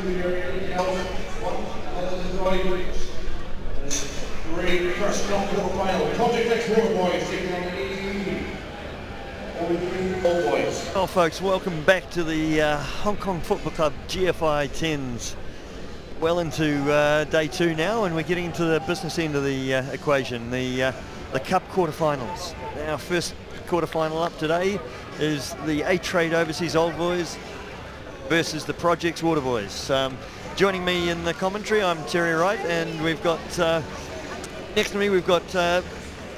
Three first quarter-final. Projecx Waterboys taking on the Waterboys. Well, folks, welcome back to the Hong Kong Football Club GFI 10s. Well into day 2 now, and we're getting into the business end of the equation, the Cup quarterfinals. Our first quarterfinal up today is the A-Trade Overseas Old Boys versus the Projecx Waterboys. Joining me in the commentary, I'm Terry Wright, and we've got next to me we've got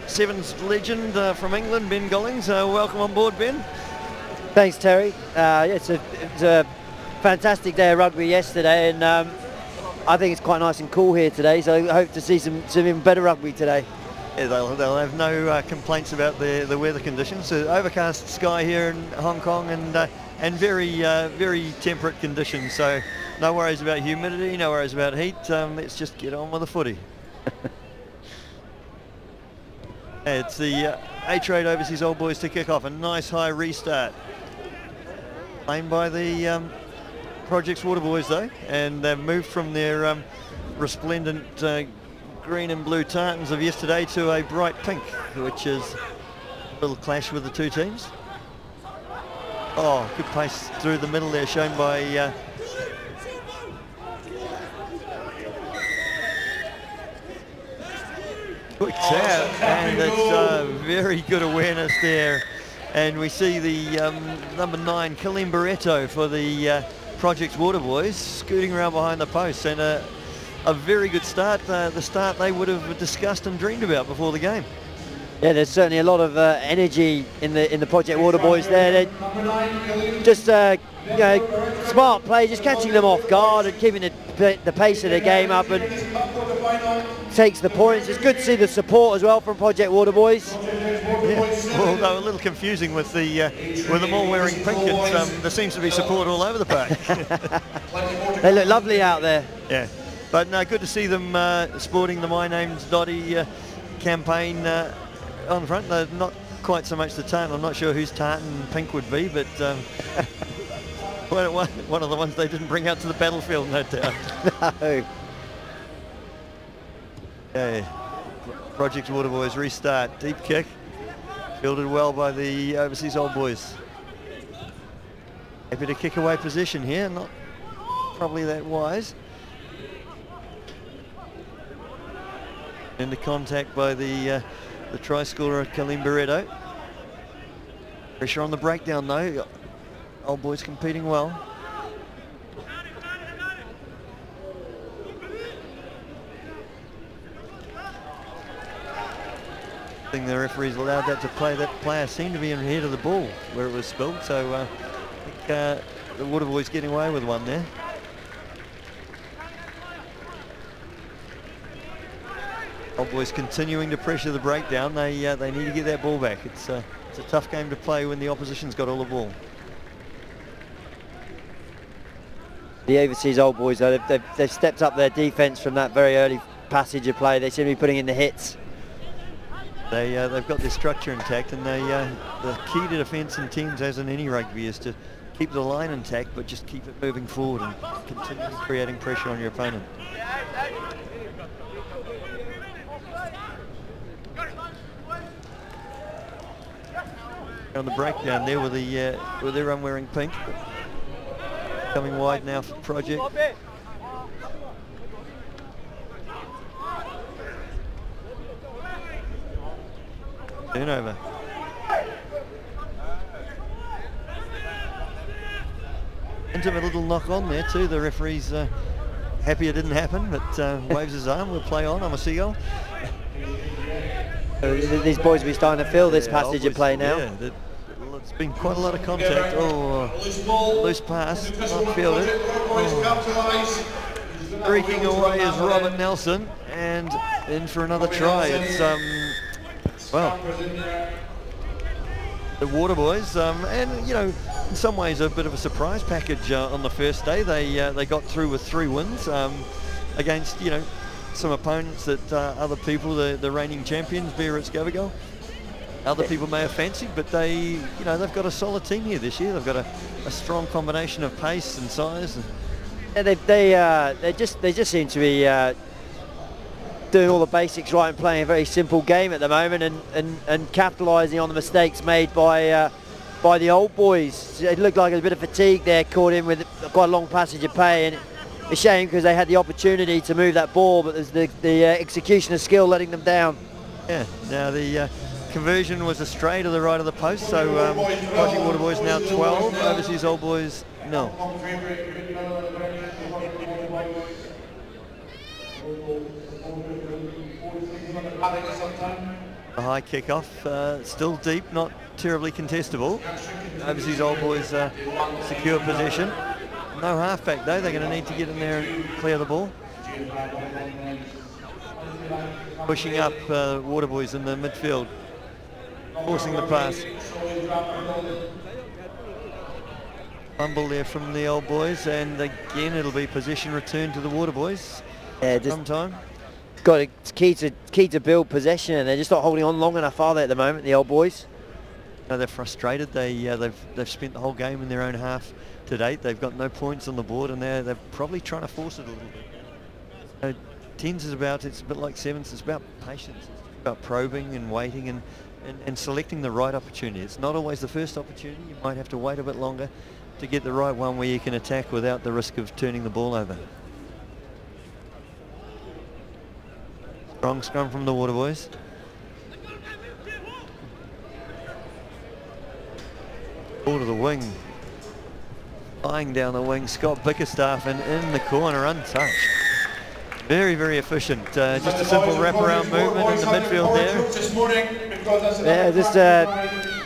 Sevens legend from England, Ben Gollings. Welcome on board, Ben. Thanks, Terry. It's a fantastic day of rugby yesterday, and I think it's quite nice and cool here today, so I hope to see some even better rugby today. Yeah, they'll have no complaints about the weather conditions. Overcast sky here in Hong Kong, and very temperate conditions, so no worries about humidity, no worries about heat. Let's just get on with the footy. It's the A-Trade Overseas Old Boys to kick off. A nice high restart. Played by the Projecx Waterboys though, and they've moved from their resplendent green and blue tartans of yesterday to a bright pink, which is a little clash with the two teams. Oh, good pace through the middle there, shown by quick tap, and it's very good awareness there. And we see the number 9, Kalim Barreto for the Projecx Waterboys, scooting around behind the post, and a very good start, the start they would have discussed and dreamed about before the game. Yeah, there's certainly a lot of energy in the Projecx Waterboys there. They're just you know, smart play, just catching them off guard and keeping the pace of the game up, and takes the points. It's good to see the support as well from Projecx Waterboys. Yeah, although a little confusing with them all wearing pink. There seems to be support all over the park. They look lovely out there. Yeah, but no, good to see them sporting the My Name's Dotty campaign on front. Not quite so much the tartan. I'm not sure whose tartan pink would be, but one of the ones they didn't bring out to the battlefield, no doubt. No. Okay, Projecx Waterboys restart, deep kick, fielded well by the Overseas Old Boys. Happy to kick away position here, not probably that wise. Into contact by the try scorer Kalim Barreto. Pressure on the breakdown though. Old Boys competing well. I think the referees allowed that to play. That player seemed to be in ahead of the ball where it was spilled, so I think the Waterboys getting away with one there. Old Boys continuing to pressure the breakdown. They need to get that ball back. It's a tough game to play when the opposition's got all the ball. The Overseas Old Boys, though, they've stepped up their defence from that very early passage of play. They seem to be putting in the hits. They've got their structure intact, and the key to defence in teams, as in any rugby, is to keep the line intact, but just keep it moving forward and continue creating pressure on your opponent. On the breakdown there with everyone wearing pink. Coming wide now for Projecx. Turnover. Intimate little knock on there too. The referee's happy it didn't happen, but waves his arm. We'll play on. I'm a seagull. These boys will be starting to feel this passage of play now. Yeah, it's been quite a lot of contact. Oh, loose pass, not fielded. Oh. Streaking away is Robert Nelson, and in for another try. It's well, the Waterboys, and you know, in some ways a bit of a surprise package on the first day. They got through with 3 wins against, you know, some opponents that other people, the reigning champions, Biarritz Gabagol, other people may have fancied, but they've got a solid team here this year. They've got a strong combination of pace and size. And Yeah, they just seem to be doing all the basics right and playing a very simple game at the moment, and capitalising on the mistakes made by the old boys. It looked like there was a bit of fatigue there, caught in with quite a long passage of play, and a shame because they had the opportunity to move that ball, but there's the execution of skill letting them down. Yeah, now the conversion was astray to the right of the post, so Project Waterboys now 12, Overseas Old Boys no. A high kick-off, still deep, not terribly contestable. Overseas Old Boys secure possession. No halfback though, they're going to need to get in there and clear the ball. Pushing up Waterboys in the midfield, forcing the pass. Fumble there from the Old Boys, and again it'll be possession return to the Waterboys. Yeah, sometime. It's key to build possession, and they're just not holding on long enough, are they, at the moment, the Old Boys? No, they're frustrated. They've spent the whole game in their own half to date. They've got no points on the board, and they're probably trying to force it a little bit. 10s is it's a bit like 7s, it's about patience. It's about probing and waiting and selecting the right opportunity. It's not always the first opportunity. You might have to wait a bit longer to get the right one where you can attack without the risk of turning the ball over. Strong scrum from the Waterboys. Ball to the wing. Flying down the wing, Scott Bickerstaff, and in the corner, untouched. Very, very efficient. Just a simple wraparound movement in the midfield there. Yeah, just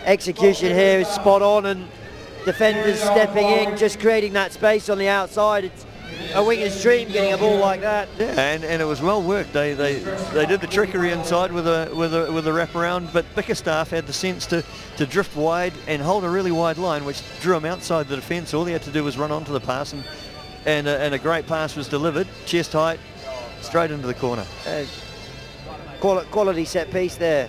execution here is spot on, and defenders stepping in, just creating that space on the outside. It's a winger's dream getting a ball like that. Yeah, and it was well worked. They did the trickery inside with a wraparound, but Bickerstaff had the sense to drift wide and hold a really wide line, which drew him outside the defence. All he had to do was run onto the pass, and a great pass was delivered, chest height, straight into the corner. Quality set piece there.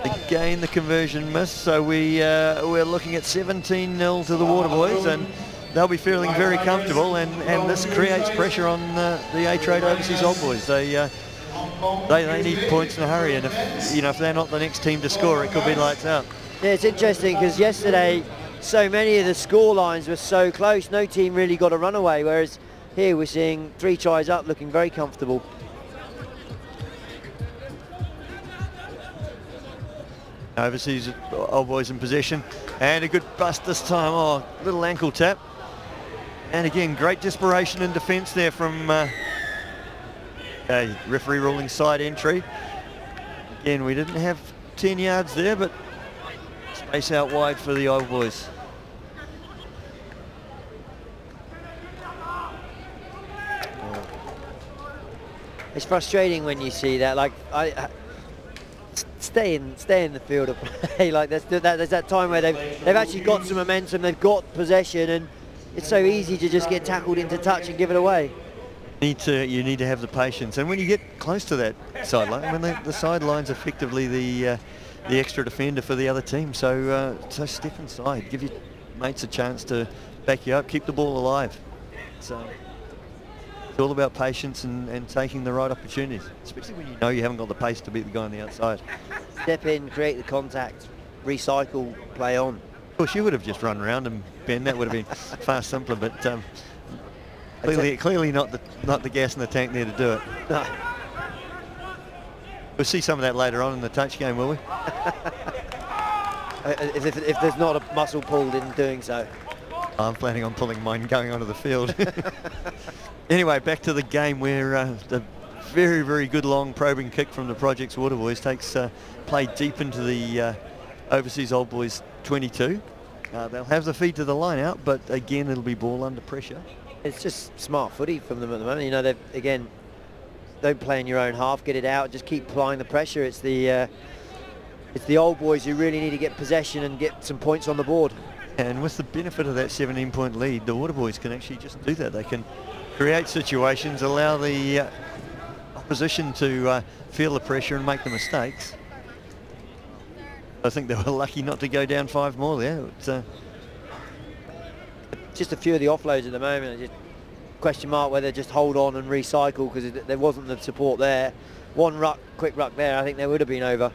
Again, the conversion missed, so we're looking at 17-0 to the Waterboys, and they'll be feeling very comfortable, and this creates pressure on the A-Trade Overseas Old Boys. They need points in a hurry, and if they're not the next team to score, it could be lights out. Yeah, it's interesting because yesterday so many of the score lines were so close, no team really got a runaway, whereas here we're seeing 3 tries up, looking very comfortable. Overseas Old Boys in possession, and a good bust this time. Oh, little ankle tap, and again great desperation in defence there from referee ruling side entry. Again, we didn't have 10 yards there, but space out wide for the Old Boys. It's frustrating when you see that. Like stay in the field of play. Like there's that time where they've actually got some momentum, they've got possession, and it's so easy to just get tackled into touch and give it away. You need to have the patience, and when you get close to that sideline, when the sideline's effectively the extra defender for the other team, so step inside, give your mates a chance to back you up, keep the ball alive. So it's all about patience and taking the right opportunities, especially when you know you haven't got the pace to beat the guy on the outside. Step in, create the contact, recycle, play on. Of course, you would have just run around and Ben, that would have been far simpler, but clearly not the gas in the tank there to do it. No. We'll see some of that later on in the touch game, will we? if there's not a muscle pulled in doing so. I'm planning on pulling mine going onto the field. Anyway, back to the game where the very, very good long probing kick from the Projecx Waterboys takes play deep into the Overseas Old Boys 22. They'll have the feed to the line out, but again, it'll be ball under pressure. It's just smart footy from them at the moment. You know, again, don't play in your own half, get it out, just keep applying the pressure. It's the Old Boys who really need to get possession and get some points on the board. And with the benefit of that 17-point lead, the Waterboys can actually just do that. They can create situations, allow the opposition to feel the pressure and make the mistakes. I think they were lucky not to go down 5 more there. just a few of the offloads at the moment. Just question mark whether just hold on and recycle, because there wasn't the support there. One ruck, quick ruck there, I think they would have been over.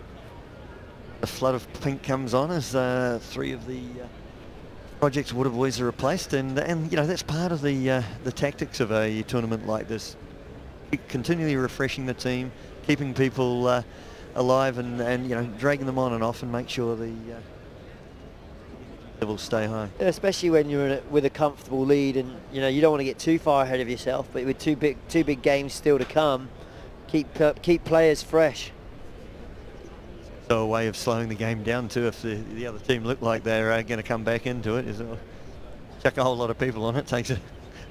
The flood of pink comes on as 3 of the Projecx Waterboys are replaced, and you know, that's part of the tactics of a tournament like this. Continually refreshing the team, keeping people alive, and you know, dragging them on and off, and make sure the levels stay high. Especially when you're with a comfortable lead, and you know, you don't want to get too far ahead of yourself. But with two big games still to come, keep players fresh. So a way of slowing the game down too, if the other team look like they're going to come back into it, is chuck a whole lot of people on it. Takes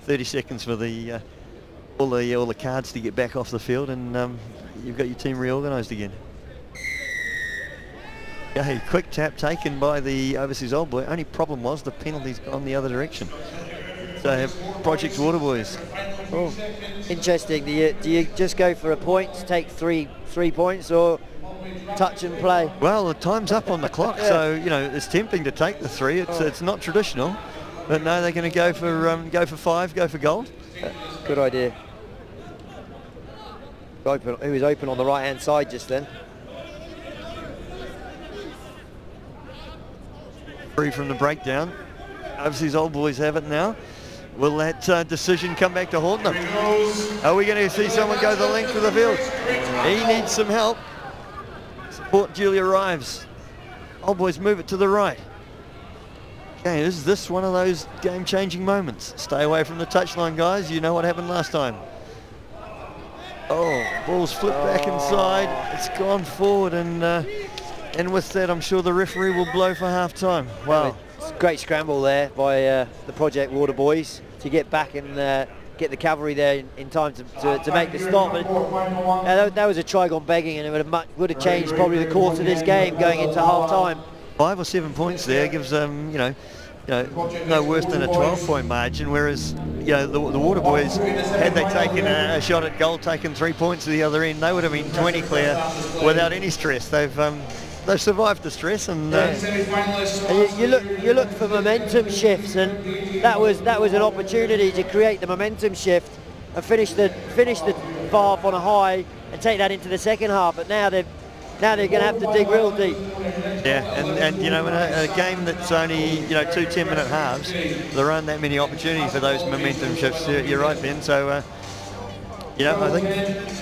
30 seconds for all the cards to get back off the field, and you've got your team reorganised again. Okay, quick tap taken by the overseas old boy. Only problem was the penalty's gone the other direction. So Projecx Waterboys. Oh, interesting. Do you just go for a point, take three points, or touch and play? Well, the time's up on the clock, so you know, it's tempting to take the 3. It's not traditional, but no, they're going to go for 5, go for gold. Good idea. He was open on the right hand side just then. Free from the breakdown. Overseas old boys have it now. Will that decision come back to haunt them? Are we going to see someone go the length of the field? He needs some help. Support duly arrives. Old boys move it to the right. Okay, is this one of those game-changing moments? Stay away from the touchline, guys. You know what happened last time. Oh, ball's flipped back inside. It's gone forward, and with that, I'm sure the referee will blow for half-time. Wow. It's a great scramble there by the Projecx Waterboys to get back and get the cavalry there in time to make the stop. But that was a try gone begging, and it would have changed probably the course of this game going into half-time. 5 or 7 points there gives them, you know, no worse than a 12-point margin, whereas, you know, the Waterboys, had they taken a shot at goal, taken 3 points at the other end, they would have been 20 clear without any stress. They've survived the stress, and you look for momentum shifts, and that was an opportunity to create the momentum shift and finish the half on a high and take that into the second half. But now they're going to have to dig real deep. Yeah, and you know, in a game that's only, you know, 2 10-minute halves, there aren't that many opportunities for those momentum shifts. You're right, Ben. So, you know, I think,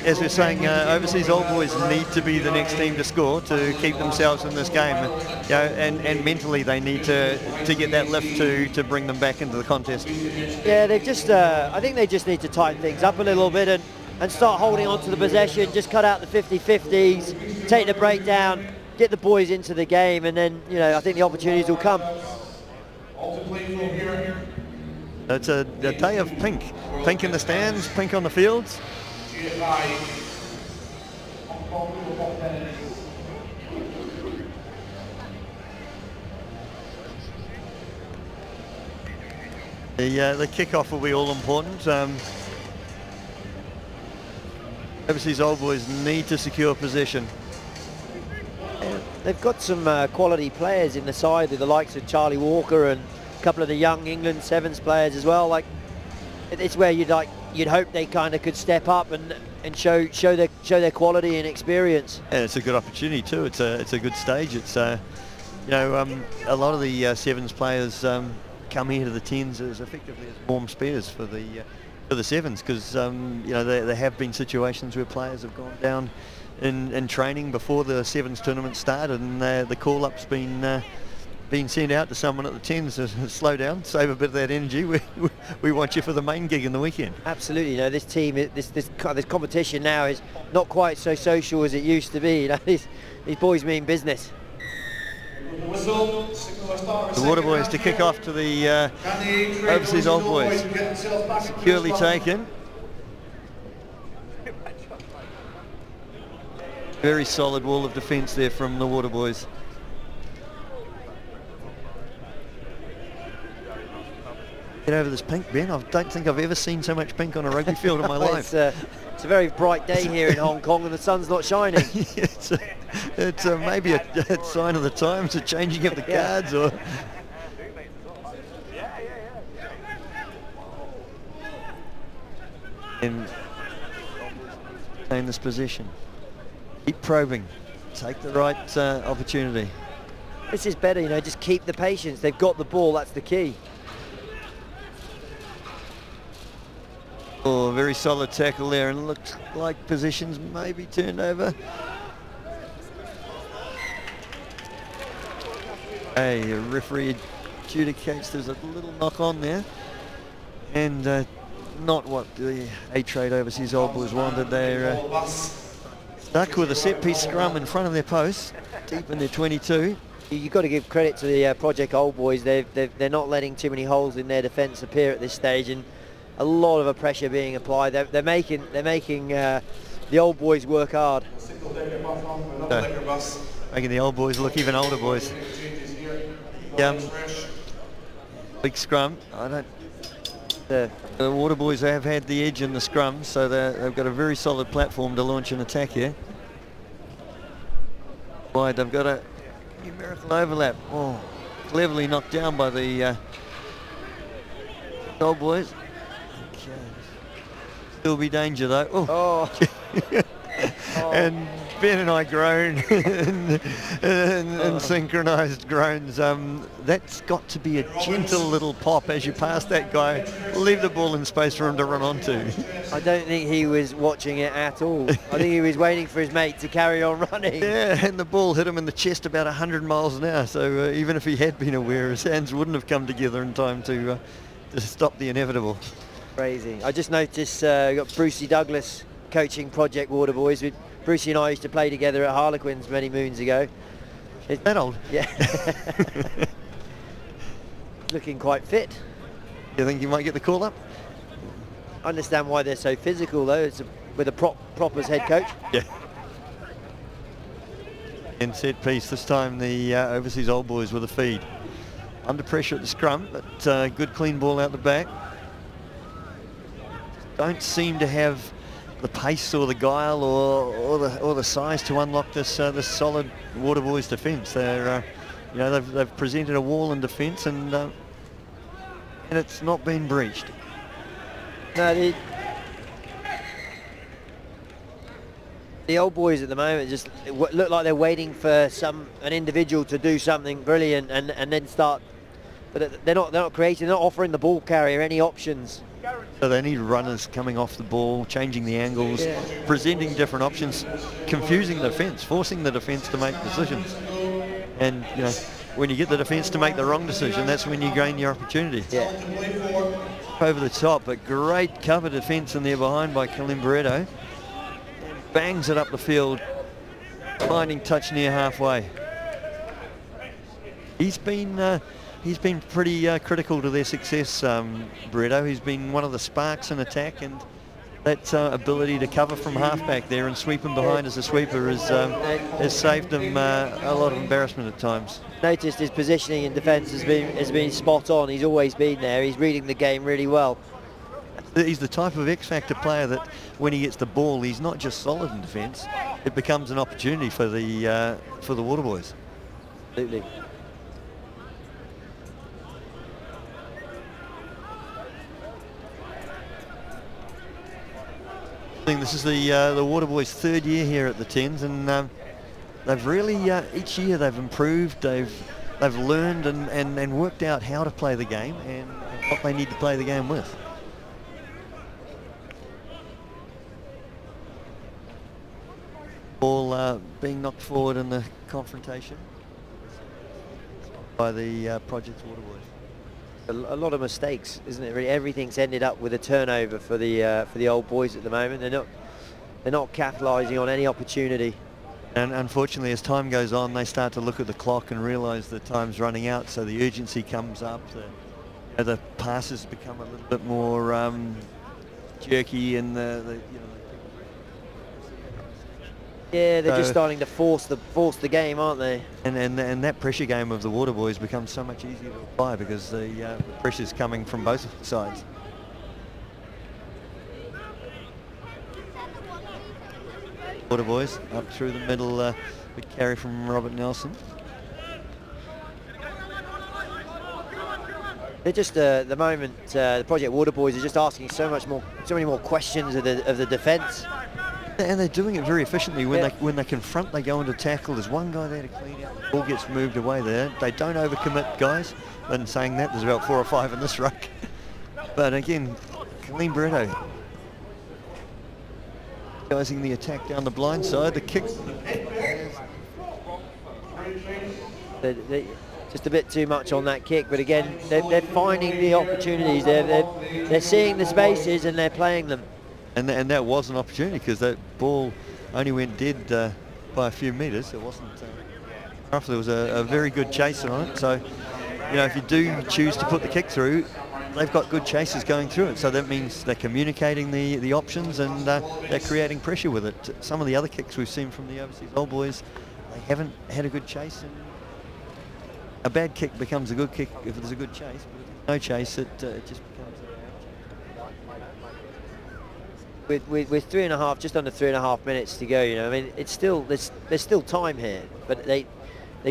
as we're saying, overseas old boys need to be the next team to score to keep themselves in this game. You know, and mentally they need to get that lift to bring them back into the contest. Yeah, they've just, I think they just need to tighten things up a little bit and start holding on to the possession, just cut out the 50-50s, take the breakdown, get the boys into the game, and then, you know, I think the opportunities will come. It's a day of pink. Pink in the stands, pink on the fields. The kickoff will be all important. Overseas old boys need to secure possession. They've got some quality players in the side, the likes of Charlie Walker and a couple of the young England Sevens players as well. Like, it's where you'd hope they kind of could step up and show their quality and experience. And it's a good opportunity too. It's a good stage. It's you know, a lot of the Sevens players come here to the 10s as effectively as warm spares for the Sevens, because you know, there have been situations where players have gone down in training before the Sevens tournament started, and the call-up's been sent out to someone at the 10s to slow down, save a bit of that energy. We want you for the main gig in the weekend. Absolutely. You know, this team, this competition now is not quite so social as it used to be. You know, these boys mean business. The Waterboys to kick off to the overseas old boys. Securely taken. Very solid wall of defence there from the Waterboys. Get over this pink, Ben. I don't think I've ever seen so much pink on a rugby field in my life. It's a very bright day here in Hong Kong, and the sun's not shining. it's maybe a sign of the times, a changing of the cards, or in this position. Keep probing. Take the right opportunity. This is better, you know, just keep the patience. They've got the ball, that's the key. Oh, very solid tackle there, and looks like positions maybe turned over. Hey, a referee adjudicates there's a little knock on there, and not what the A-Trade Overseas Old Boys wanted. They're stuck with a set-piece scrum in front of their posts, deep in their 22. You've got to give credit to the Projecx Old Boys. They're not letting too many holes in their defence appear at this stage, and a lot of pressure being applied. They're making the Old Boys work hard. Making the Old Boys look even older boys. Big scrum. The Waterboys have had the edge in the scrum, so they've got a very solid platform to launch an attack here. Wide, they've got a numerical overlap. Oh, cleverly knocked down by the Old Boys. Okay. Still be danger though. Oh. And Ben and I groan and synchronised groans. That's got to be a gentle little pop as you pass that guy. Leave the ball in space for him to run onto. I don't think he was watching it at all. I think he was waiting for his mate to carry on running. Yeah, and the ball hit him in the chest about 100 miles an hour. So even if he had been aware, his hands wouldn't have come together in time to stop the inevitable. Crazy. I just noticed we got Brucey Douglas coaching Projecx Waterboys. Brucey and I used to play together at Harlequins many moons ago. It's that old? Yeah. Looking quite fit. You think you might get the call up? I understand why they're so physical though. It's with a prop as head coach. Yeah. In set piece this time, the Overseas Old Boys with a feed. Under pressure at the scrum, but good clean ball out the back. Don't seem to have the pace or the guile or the size to unlock this this solid Waterboys defence. They're you know, they've presented a wall in defence, and it's not been breached. No, the Old Boys at the moment just look like they're waiting for an individual to do something brilliant and then start. But they're not creating, they're not offering the ball carrier any options. So they need runners coming off the ball, changing the angles, presenting different options, confusing the defence, forcing the defence to make decisions. And you know, when you get the defence to make the wrong decision, that's when you gain your opportunity. Yeah. Over the top, but great cover defence in there behind by Calimberetto. Bangs it up the field, finding touch near halfway. He's been pretty critical to their success, Beretto. He's been one of the sparks in attack, and that ability to cover from halfback there and sweep him behind as a sweeper has saved him a lot of embarrassment at times. Noticed his positioning in defence has been spot on. He's always been there. He's reading the game really well. He's the type of X-factor player that when he gets the ball, he's not just solid in defence. It becomes an opportunity for the Waterboys. Absolutely. This is the Waterboys' third year here at the 10s, and they've really each year they've improved. They've learned and worked out how to play the game and what they need to play the game with. Ball being knocked forward in the confrontation by the Projecx Waterboys. A lot of mistakes, isn't it? Really, everything's ended up with a turnover for the Old Boys at the moment. They're not capitalising on any opportunity. And unfortunately, as time goes on, they start to look at the clock and realise that time's running out. So the urgency comes up. The passes become a little bit more jerky, and yeah, they're just starting to force the game, aren't they? And that pressure game of the Waterboys becomes so much easier to apply because the pressure's coming from both sides. Waterboys up through the middle, big carry from Robert Nelson. They're just at the moment, the Projecx Waterboys are just asking so many more questions of the defence. And they're doing it very efficiently. When they confront, they go into tackle. There's one guy there to clean out. The ball gets moved away there. They don't overcommit, guys. And saying that, there's about 4 or 5 in this ruck. But again, Colleen Barretto guysing the attack down the blind side. The kick. Just a bit too much on that kick, but again, they're finding the opportunities. They're seeing the spaces and they're playing them. And that was an opportunity, because that ball only went dead by a few metres. It wasn't rough. There was a very good chaser on it. So, you know, if you do choose to put the kick through, they've got good chasers going through it. So that means they're communicating the options, and they're creating pressure with it. Some of the other kicks we've seen from the overseas old boys, they haven't had a good chase. And a bad kick becomes a good kick if there's a good chase, but if there's no chase, it just becomes a with 3.5, just under 3.5 minutes to go, you know, I mean, it's still there's still time here, but they've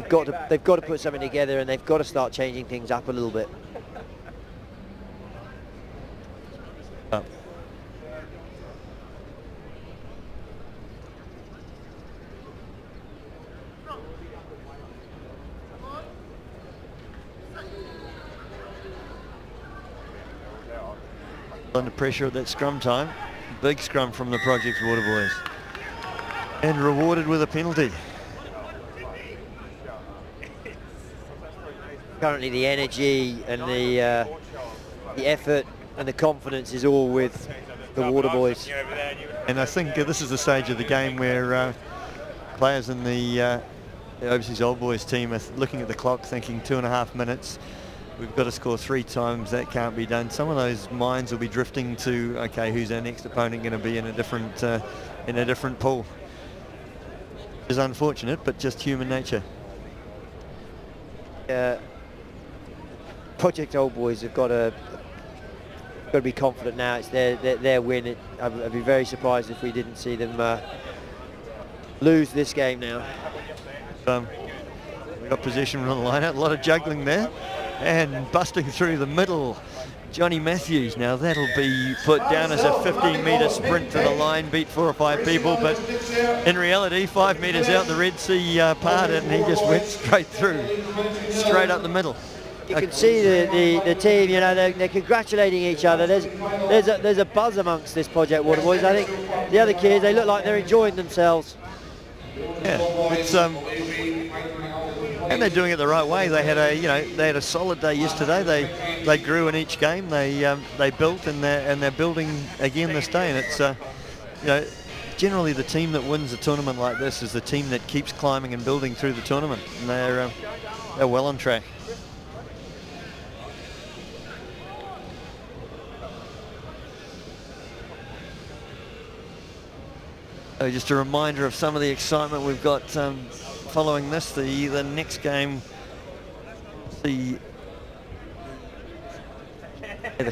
got to put something together, and they've got to start changing things up a little bit. Under pressure at that scrum time. Big scrum from the Projecx Waterboys. And rewarded with a penalty. Currently the energy and the effort and the confidence is all with the Waterboys. And I think this is the stage of the game where players in the overseas old boys team are looking at the clock, thinking 2.5 minutes. We've got to score 3 times. That can't be done. Some of those minds will be drifting to, okay, who's our next opponent going to be in a different pool. It's unfortunate, but just human nature. Projecx old boys have got to be confident now. It's their win. I'd be very surprised if we didn't see them lose this game now. We've got possession on the line out. A lot of juggling there. And busting through the middle, Johnny Matthews. Now that'll be put down as a 15-metre sprint to the line, beat 4 or 5 people, but in reality 5 metres out the Red Sea parted, and he just went straight through, straight up the middle. You can see the team, you know, they're congratulating each other. There's a buzz amongst this Projecx Waterboys. I think the other kids, they look like they're enjoying themselves. Yeah, it's and they're doing it the right way. They had a solid day yesterday. They grew in each game. They built, and they're building again this day. And it's you know, generally the team that wins a tournament like this is the team that keeps climbing and building through the tournament. And they're well on track. Just a reminder of some of the excitement we've got following this. The next game, the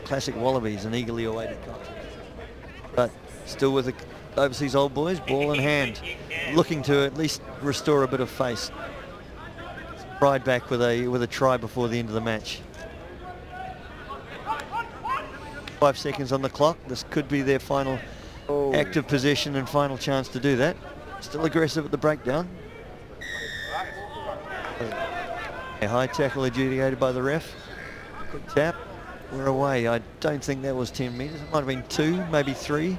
classic Wallabies, an eagerly awaited contest. But still with the overseas old boys, ball in hand, looking to at least restore a bit of face. Pride back with a try before the end of the match. 5 seconds on the clock. This could be their final active possession and final chance to do that. Still aggressive at the breakdown. A high tackle adjudicated by the ref. Quick tap. We're away. I don't think that was 10 metres. It might have been 2, maybe 3.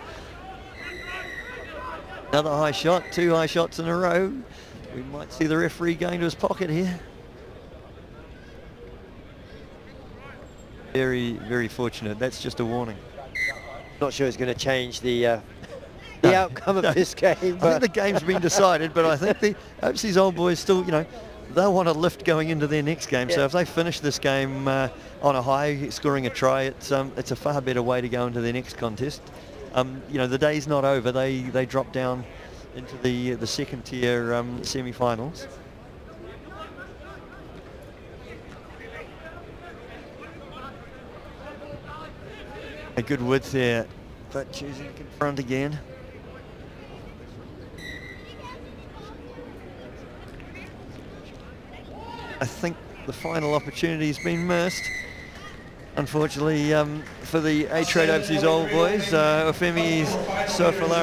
Another high shot. 2 high shots in a row. We might see the referee going to his pocket here. Very, very fortunate. That's just a warning. Not sure it's going to change the outcome of this game. I think the game's been decided, but I think the overseas old boys still, you know, they'll want a lift going into their next game. Yeah. So if they finish this game on a high, scoring a try, it's a far better way to go into their next contest. You know, the day's not over. They drop down into the second tier semi-finals. A good width there, but choosing to confront again. I think the final opportunity has been missed. Unfortunately, for the A-Trade overseas old boys, Ofemi's Sofala